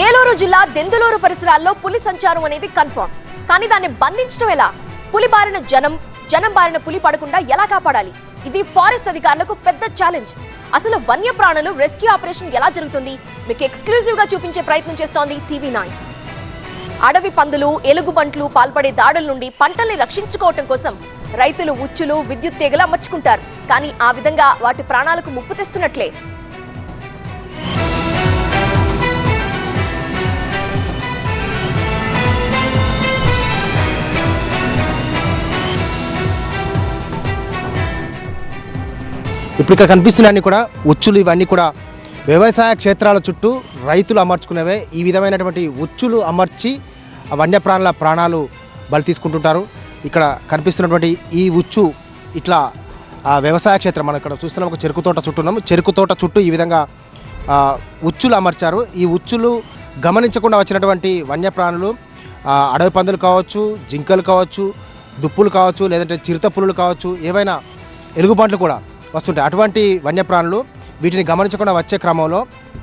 ఏలూరు జిల్లా దెందులూరు పరిసరాల్లో పులి సంచారం అనేది కన్ఫర్మ్. కానీ దాన్ని బంధించడం ఎలా? పులి బారిన జనం బారిన పులి పడకుండా ఎలా కాపాడాలి? ఇది ఫారెస్ట్ అధికారులకు పెద్ద ఛాలెంజ్. అసలు వన్యప్రాణులు రెస్క్యూ ఆపరేషన్ ఎలా జరుగుతుంది? మీకు ఎక్స్క్లూజివ్ గా చూపించే ప్రయత్నం చేస్తోంది టీవీ9. అడవి పందులు, ఎలుగుబంట్లు పాల్పడే దాడుల నుండి పంటల్ని రక్షించుకోవటం కోసం రైతులు ఉచ్చులు, విద్యుత్ తీగలు అమర్చుకుంటారు. కానీ ఆ విధంగా వాటి ప్రాణాలకు ముప్పు తెస్తున్నట్లే. ఇప్పుడు ఇక్కడ కనిపిస్తున్నాయన్నీ కూడా ఉచ్చులు. ఇవన్నీ కూడా వ్యవసాయ క్షేత్రాల చుట్టూ రైతులు అమర్చుకునేవే. ఈ విధమైనటువంటి ఉచ్చులు అమర్చి వన్యప్రాణుల ప్రాణాలు బలి తీసుకుంటుంటారు. ఇక్కడ కనిపిస్తున్నటువంటి ఈ ఉచ్చు ఇట్లా వ్యవసాయ క్షేత్రం, మనం ఇక్కడ చూస్తున్నాం ఒక చెరుకు తోట చుట్టూ ఉన్నాము. చెరుకు తోట చుట్టూ ఈ విధంగా ఉచ్చులు అమర్చారు. ఈ ఉచ్చులు గమనించకుండా వచ్చినటువంటి వన్యప్రాణులు, అడవి పందులు కావచ్చు, జింకలు కావచ్చు, దుప్పులు కావచ్చు, లేదంటే చిరుత పులులు కావచ్చు, ఏవైనా ఎలుగుబంట్లు కూడా వస్తుంటాయి. అటువంటి వన్యప్రాణులు వీటిని గమనించకుండా వచ్చే క్రమంలో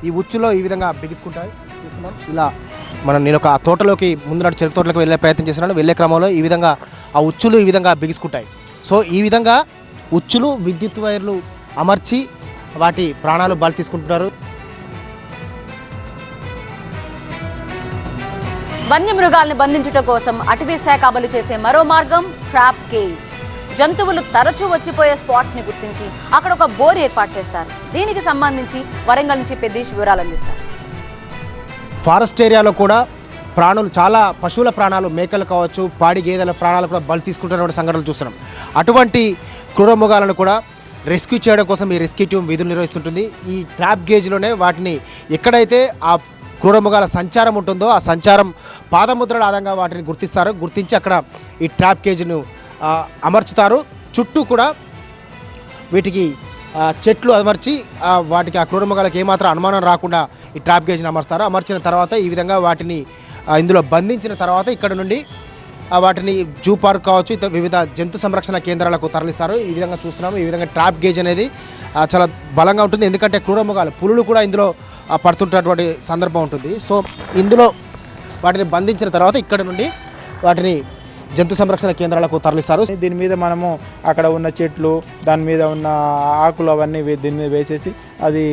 ఈ ఉచ్చులో ఈ విధంగా బిగుసుకుంటాయి. చూస్తున్నాం ఇలా నేను ఒక తోటలోకి ముందు చెరుకు తోటలోకి వెళ్ళే ప్రయత్నం చేస్తున్నాను. వెళ్ళే క్రమంలో ఈ విధంగా ఆ ఉచ్చులు ఈ విధంగా బిగుసుకుంటాయి. సో ఈ విధంగా ఉచ్చులు, విద్యుత్ వైర్లు అమర్చి వాటి ప్రాణాలు బలి తీసుకుంటున్నారు. వన్యమృగాల్ని బంధించడం కోసం అటవీ శాఖ అమలు చేసే మరో మార్గం ట్రాప్ కేజ్. జంతువులు తరచూ వచ్చిపోయే స్పాట్స్ ని గుర్తించి అక్కడ ఒక బోర్ ఏర్పాటు చేస్తారు. దీనికి సంబంధించి వరంగల్ నుంచి పెద్దీష్ వివరాలు అందిస్తారు. ఫారెస్ట్ ఏరియాలో కూడా ప్రాణులు, చాలా పశువుల ప్రాణాలు, మేకలు కావచ్చు, పాడి గేదెల ప్రాణాలు కూడా బలి తీసుకుంటున్న సంఘటనలు చూస్తున్నాం. అటువంటి క్రూరమృగాలను కూడా రెస్క్యూ చేయడం కోసం ఈ రెస్క్యూ టీమ్ విధులు నిర్వహిస్తుంటుంది. ఈ ట్రాప్ గేజ్లోనే వాటిని ఎక్కడైతే ఆ క్రూరమృగాల సంచారం ఉంటుందో ఆ సంచారం పాదముద్రల ఆధారంగా వాటిని గుర్తిస్తారు. గుర్తించి అక్కడ ఈ ట్రాప్ గేజ్ను అమర్చుతారు. చుట్టూ కూడా వీటికి చెట్లు అమర్చి వాటికి ఆ క్రూరమృగాలకు ఏమాత్రం అనుమానం రాకుండా ఈ ట్రాప్ గేజ్ని అమర్స్తారు. అమర్చిన తర్వాత ఈ విధంగా వాటిని ఇందులో బంధించిన తర్వాత ఇక్కడ నుండి వాటిని జూ పార్క్ కావచ్చు, వివిధ జంతు సంరక్షణ కేంద్రాలకు తరలిస్తారు. ఈ విధంగా చూస్తున్నాము. ఈ విధంగా ట్రాప్ గేజ్ అనేది చాలా బలంగా ఉంటుంది. ఎందుకంటే క్రూరమృగాలు, పులులు కూడా ఇందులో పడుతుంటున్నటువంటి సందర్భం ఉంటుంది. సో ఇందులో వాటిని బంధించిన తర్వాత ఇక్కడ నుండి వాటిని జంతు సంరక్షణ కేంద్రాలకు తరలిస్తారు. దీని మీద మనము అక్కడ ఉన్న చెట్లు, దాని మీద ఉన్న ఆకులు అవన్నీ దీని మీద వేసేసి అది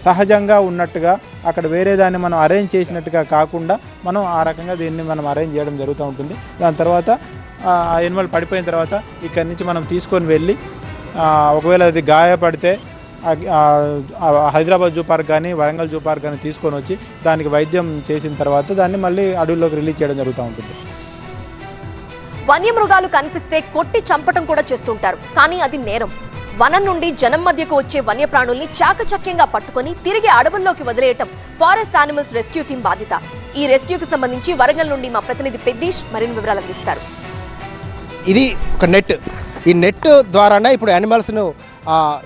సహజంగా ఉన్నట్టుగా అక్కడ వేరే దాన్ని మనం అరేంజ్ చేసినట్టుగా కాకుండా మనం ఆ రకంగా దీన్ని మనం అరేంజ్ చేయడం జరుగుతూ ఉంటుంది. దాని తర్వాత ఆ ఎనిమల్ పడిపోయిన తర్వాత ఇక్కడి నుంచి మనం తీసుకొని వెళ్ళి ఒకవేళ అది గాయపడితే హైదరాబాద్ జూ పార్క్ కానీ వరంగల్ జూ పార్క్ కానీ తీసుకొని వచ్చి దానికి వైద్యం చేసిన తర్వాత దాన్ని మళ్ళీ అడవుల్లోకి రిలీజ్ చేయడం జరుగుతూ ఉంటుంది. వన్యమృగాలు కనిపిస్తే కొట్టి చంపటం కూడా చేస్తుంటారు. కానీ అది నేరం. వనం నుండి జనం మధ్యకు వచ్చే వన్యప్రాణుల్ని చాకచక్యంగా పట్టుకొని తిరిగి అడవుల్లోకి వదిలేయటం ఫారెస్ట్ యానిమల్స్ రెస్క్యూ టీం బాధ్యత. ఈ రెస్క్యూకి సంబంధించి వరంగల్ నుండి మా ప్రతినిధి పెద్దీష్ మరిన్ని వివరాలు అందిస్తారు. ఇది ఒక నెట్. ఈ నెట్ ద్వారానే ఇప్పుడు యానిమల్స్ను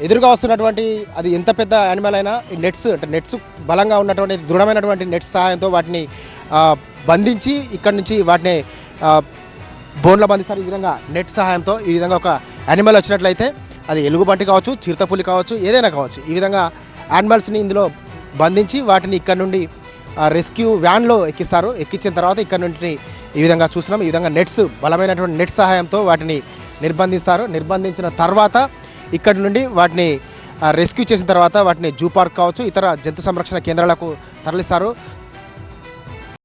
ఎదురుగా వస్తున్నటువంటి, అది ఎంత పెద్ద యానిమల్ అయినా ఈ నెట్స్ బలంగా ఉన్నటువంటి దృఢమైనటువంటి నెట్స్ సహాయంతో వాటిని బంధించి ఇక్కడి నుంచి వాటిని బోన్లో బంధిస్తారు. ఈ విధంగా నెట్ సహాయంతో ఈ విధంగా ఒక యానిమల్ వచ్చినట్లయితే అది ఎలుగుబంటి కావచ్చు, చిరుతపులి కావచ్చు, ఏదైనా కావచ్చు, ఈ విధంగా యానిమల్స్ని ఇందులో బంధించి వాటిని ఇక్కడ నుండి రెస్క్యూ వ్యాన్లో ఎక్కిస్తారు. ఎక్కించిన తర్వాత ఇక్కడ నుండి ఈ విధంగా చూస్తున్నాం. ఈ విధంగా నెట్స్, బలమైనటువంటి నెట్ సహాయంతో వాటిని నిర్బంధిస్తారు. నిర్బంధించిన తర్వాత ఇక్కడ నుండి వాటిని రెస్క్యూ చేసిన తర్వాత వాటిని జూ పార్క్ కావచ్చు, ఇతర జంతు సంరక్షణ కేంద్రాలకు తరలిస్తారు.